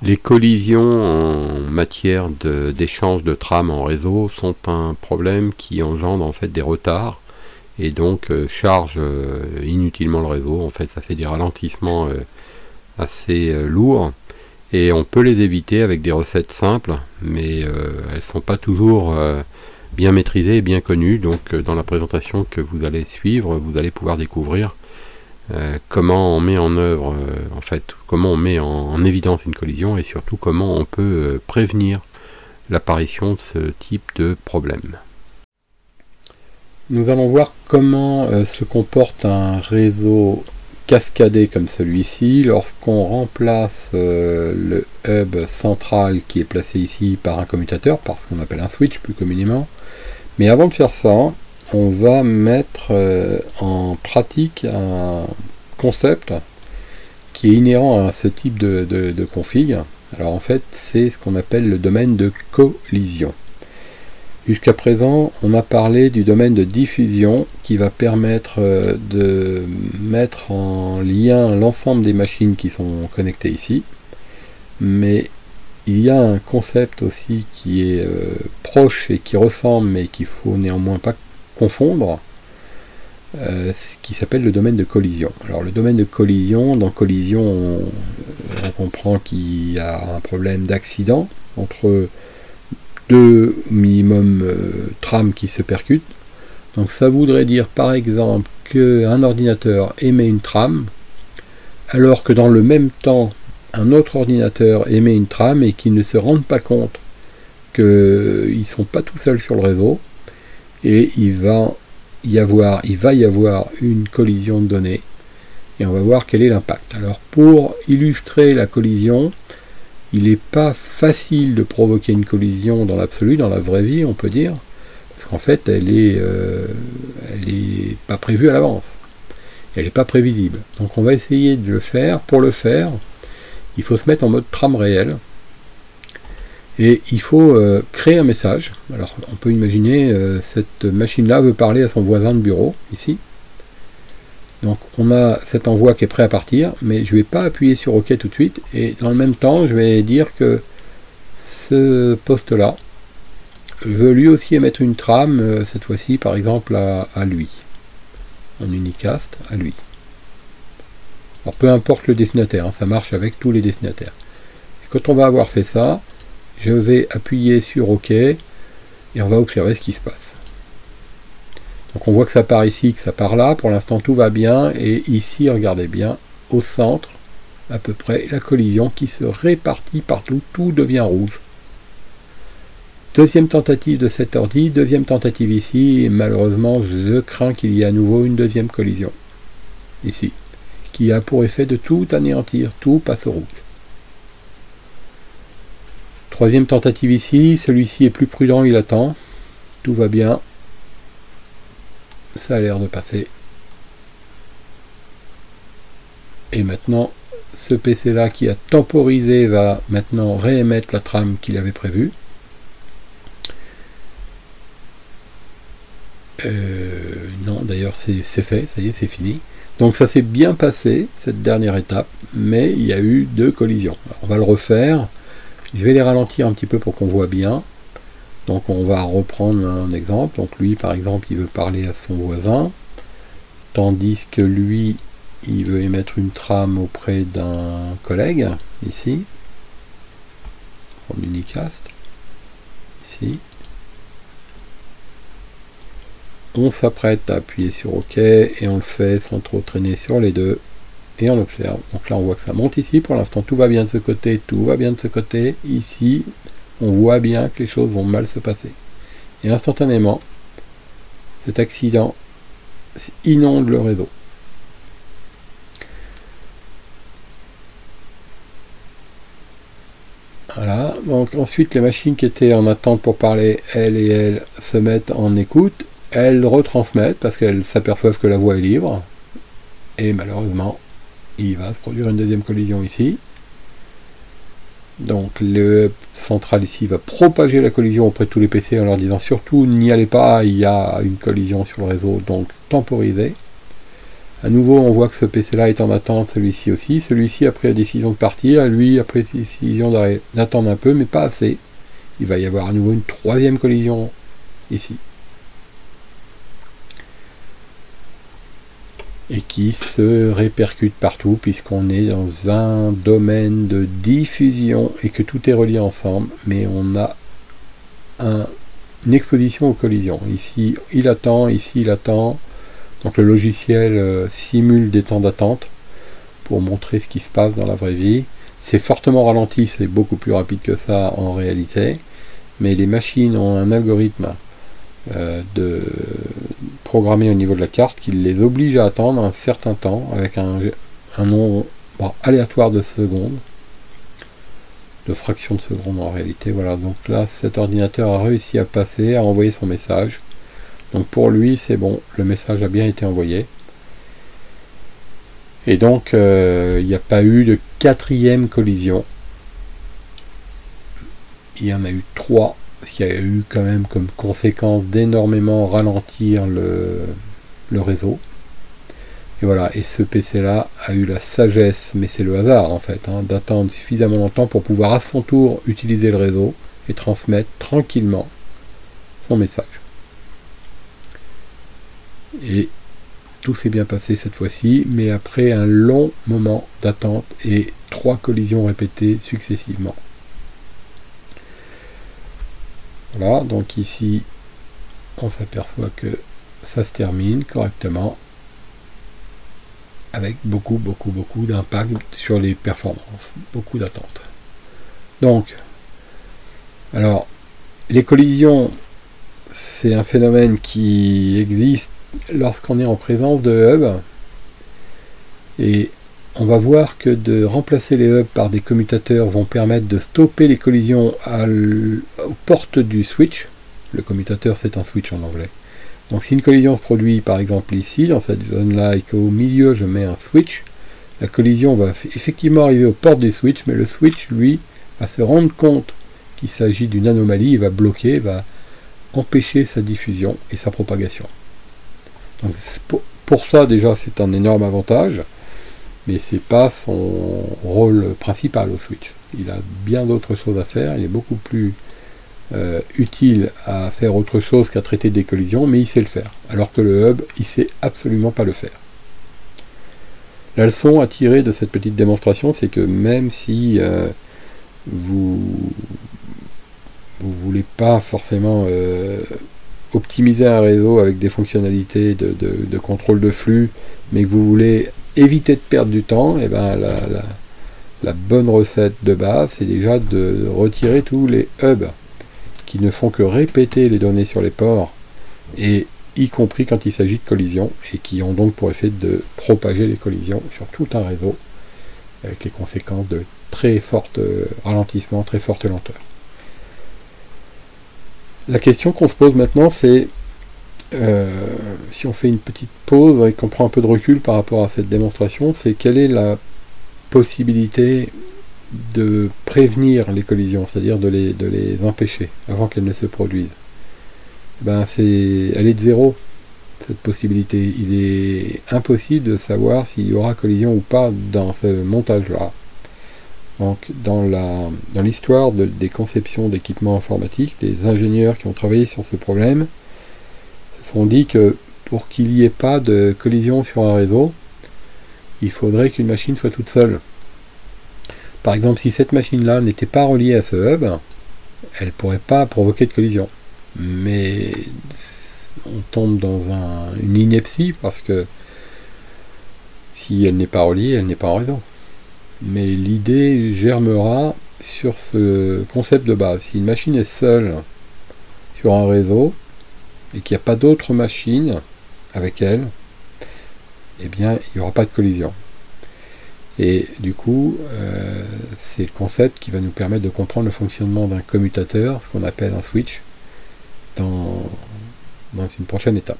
Les collisions en matière d'échange de trame en réseau sont un problème qui engendre en fait des retards et donc charge inutilement le réseau. En fait, ça fait des ralentissements assez lourds et on peut les éviter avec des recettes simples, mais elles sont pas toujours bien maîtrisées et bien connues. Donc dans la présentation que vous allez suivre, vous allez pouvoir découvrir comment on met en œuvre, en fait, comment on met en évidence une collision et surtout comment on peut prévenir l'apparition de ce type de problème. Nous allons voir comment se comporte un réseau cascadé comme celui-ci lorsqu'on remplace le hub central qui est placé ici par un commutateur, par ce qu'on appelle un switch plus communément. Mais avant de faire ça, on va mettre en pratique un concept qui est inhérent à ce type de config. Alors en fait, c'est ce qu'on appelle le domaine de collision. Jusqu'à présent, on a parlé du domaine de diffusion qui va permettre de mettre en lien l'ensemble des machines qui sont connectées ici. Mais il y a un concept aussi qui est proche et qui ressemble, mais qu'il faut néanmoins pas confondre, ce qui s'appelle le domaine de collision. Alors le domaine de collision, dans collision, on comprend qu'il y a un problème d'accident entre deux minimum trames qui se percutent. Donc ça voudrait dire par exemple qu'un ordinateur émet une trame, alors que dans le même temps, un autre ordinateur émet une trame et qu'ils ne se rendent pas compte qu'ils ne sont pas tout seuls sur le réseau, et il va y avoir une collision de données, et on va voir quel est l'impact. Alors pour illustrer la collision, il n'est pas facile de provoquer une collision dans l'absolu, dans la vraie vie on peut dire, parce qu'en fait elle est pas prévue à l'avance, elle n'est pas prévisible. Donc on va essayer de le faire. Pour le faire, il faut se mettre en mode trame réelle, et il faut créer un message. Alors on peut imaginer cette machine-là veut parler à son voisin de bureau, ici. Donc on a cet envoi qui est prêt à partir, mais je ne vais pas appuyer sur OK tout de suite, et dans le même temps je vais dire que ce poste-là veut lui aussi émettre une trame, cette fois-ci par exemple à lui, en unicast à lui. Alors peu importe le destinataire, hein, ça marche avec tous les destinataires. Et quand on va avoir fait ça, je vais appuyer sur OK, et on va observer ce qui se passe. Donc on voit que ça part ici, que ça part là, pour l'instant tout va bien, et ici, regardez bien, au centre, à peu près, la collision qui se répartit partout, tout devient rouge. Deuxième tentative de cet ordi, deuxième tentative ici, et malheureusement je crains qu'il y ait à nouveau une deuxième collision, ici, qui a pour effet de tout anéantir, tout passe au rouge. Troisième tentative ici, celui-ci est plus prudent, il attend, tout va bien, ça a l'air de passer. Et maintenant, ce PC là qui a temporisé va maintenant réémettre la trame qu'il avait prévue. Non, d'ailleurs c'est fait, ça y est, c'est fini. Donc ça s'est bien passé, cette dernière étape, mais il y a eu deux collisions. Alors, on va le refaire. Je vais les ralentir un petit peu pour qu'on voit bien. Donc on va reprendre un exemple. Donc lui par exemple il veut parler à son voisin, tandis que lui il veut émettre une trame auprès d'un collègue, ici, en unicast, ici. On s'apprête à appuyer sur OK, et on le fait sans trop traîner sur les deux, et on observe. Donc là on voit que ça monte ici, pour l'instant tout va bien de ce côté, tout va bien de ce côté, ici on voit bien que les choses vont mal se passer. Et instantanément, cet accident inonde le réseau. Voilà, donc ensuite les machines qui étaient en attente pour parler, elles se mettent en écoute, elles retransmettent parce qu'elles s'aperçoivent que la voie est libre, et malheureusement, il va se produire une deuxième collision ici. Donc le central ici va propager la collision auprès de tous les PC en leur disant surtout n'y allez pas, il y a une collision sur le réseau, donc temporisez. À nouveau, on voit que ce PC-là est en attente, celui-ci aussi. Celui-ci a pris la décision de partir, lui a pris la décision d'attendre un peu, mais pas assez. Il va y avoir à nouveau une troisième collision ici. Et qui se répercute partout, puisqu'on est dans un domaine de diffusion et que tout est relié ensemble, mais on a une exposition aux collisions. Ici, il attend, ici, il attend. Donc le logiciel simule des temps d'attente pour montrer ce qui se passe dans la vraie vie. C'est fortement ralenti, c'est beaucoup plus rapide que ça en réalité, mais les machines ont un algorithme programmé au niveau de la carte qui les oblige à attendre un certain temps avec un nombre aléatoire de secondes, de fractions de secondes en réalité. Voilà, donc là cet ordinateur a réussi à passer, à envoyer son message. Donc pour lui c'est bon, le message a bien été envoyé. Et donc il n'y a pas eu de quatrième collision. Il y en a eu 3, ce qui a eu quand même comme conséquence d'énormément ralentir le réseau. Et voilà, et ce PC là a eu la sagesse, mais c'est le hasard en fait, d'attendre suffisamment longtemps pour pouvoir à son tour utiliser le réseau et transmettre tranquillement son message. Et tout s'est bien passé cette fois-ci, mais après un long moment d'attente et 3 collisions répétées successivement. Voilà, donc ici on s'aperçoit que ça se termine correctement avec beaucoup d'impact sur les performances, beaucoup d'attentes. Donc, alors, les collisions, c'est un phénomène qui existe lorsqu'on est en présence de hubs, et on va voir que de remplacer les hubs par des commutateurs vont permettre de stopper les collisions aux portes du switch. Le commutateur c'est un switch en anglais. Donc si une collision se produit par exemple ici, dans cette zone-là, et qu'au milieu je mets un switch, la collision va effectivement arriver aux portes du switch, mais le switch, lui, va se rendre compte qu'il s'agit d'une anomalie, il va bloquer, va empêcher sa diffusion et sa propagation. Donc pour ça déjà c'est un énorme avantage, mais c'est pas son rôle principal au switch. Il a bien d'autres choses à faire, il est beaucoup plus utile à faire autre chose qu'à traiter des collisions, mais il sait le faire, alors que le hub, il sait absolument pas le faire. La leçon à tirer de cette petite démonstration, c'est que même si vous voulez pas forcément optimiser un réseau avec des fonctionnalités de contrôle de flux, mais que vous voulez éviter de perdre du temps, et ben la bonne recette de base, c'est déjà de retirer tous les hubs qui ne font que répéter les données sur les ports, et y compris quand il s'agit de collisions, et qui ont donc pour effet de propager les collisions sur tout un réseau, avec les conséquences de très fortes ralentissements, très forte lenteur. La question qu'on se pose maintenant, c'est si on fait une petite pause et qu'on prend un peu de recul par rapport à cette démonstration, c'est quelle est la possibilité de prévenir les collisions, c'est-à-dire de les empêcher avant qu'elles ne se produisent. Ben elle est de zéro, cette possibilité. Il est impossible de savoir s'il y aura collision ou pas dans ce montage-là. Donc dans l'histoire des conceptions d'équipements informatiques, les ingénieurs qui ont travaillé sur ce problème se sont dit que pour qu'il n'y ait pas de collision sur un réseau, il faudrait qu'une machine soit toute seule. Par exemple, si cette machine-là n'était pas reliée à ce hub, elle ne pourrait pas provoquer de collision. Mais on tombe dans une ineptie, parce que si elle n'est pas reliée, elle n'est pas en réseau. Mais l'idée germera sur ce concept de base. Si une machine est seule sur un réseau, et qu'il n'y a pas d'autres machines avec elle, eh bien, il n'y aura pas de collision. Et du coup, c'est le concept qui va nous permettre de comprendre le fonctionnement d'un commutateur, ce qu'on appelle un switch, dans une prochaine étape.